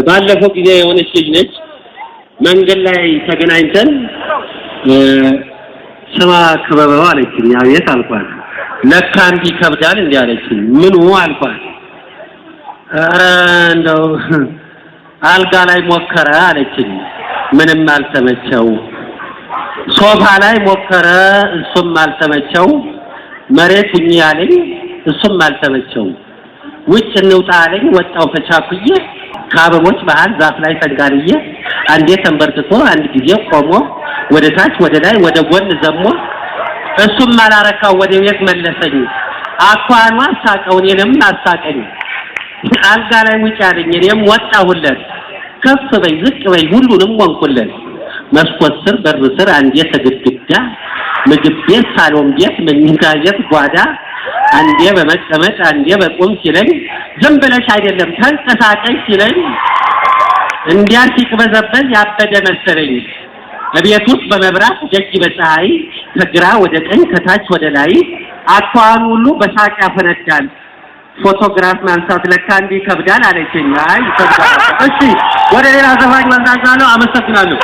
ባለፈው ጊዜ የሆነች ልጅ ነች መንገድ ላይ ተገናኝተን ስማ ክበበው አለችኝ። አቤት አልኳት። ለካ እንዲህ ከብዳል እንዴ አለችኝ። ምኑ አልኳት። ኧረ እንደው አልጋ ላይ ሞከረ አለችኝ። ምንም አልተመቸው። ሶፋ ላይ ሞከረ እሱም አልተመቸው። መሬት ሁኚ አለኝ እሱም አልተመቸው። ውጭ እንውጣ አለኝ ወጣው ተቻኩዬ ከአበቦች መሃል ዛፍ ላይ ተንጋልዬ አንዴ ተንበርክኮ አንድ ጊዜ ቆሞ ወደ ታች ወደ ላይ ወደ ጎን ዘሞ እሱም አላረካው ወደ ቤት መለሰኝ። አኳኗ አሳቀው እኔንም አሳቀኝ። አልጋ ላይ ውጭ አለኝ እኔም ወጣሁለት። ከፍ በይ ዝቅ በይ ሁሉንም ወንኩለት። መስኮት ስር በር ስር አንዴ ተግድግዳ ምግብ ቤት ሳሎን ቤት መኝታ ቤት ጓዳ አንዴ በመቀመጥ አንዴ በቁም ሲለኝ ዝም ብለሽ አይደለም ተንቀሳቀሽ ሲለኝ እንዲያ ሲቅበዘበዝ ያበደ መሰለኝ። በቤት ውስጥ በመብራት ደጅ በፀሐይ ከግራ ወደ ቀኝ ከታች ወደ ላይ አኳኋኑ ሁሉ በሳቅ ያፈነዳል። ፎቶግራፍ ማንሳት ለካ እንዲህ ከብዳል አለችኝ። አይ ከብዳል። እሺ ወደ ሌላ ዘፋኝ መዛዛለው። አመሰግናለሁ።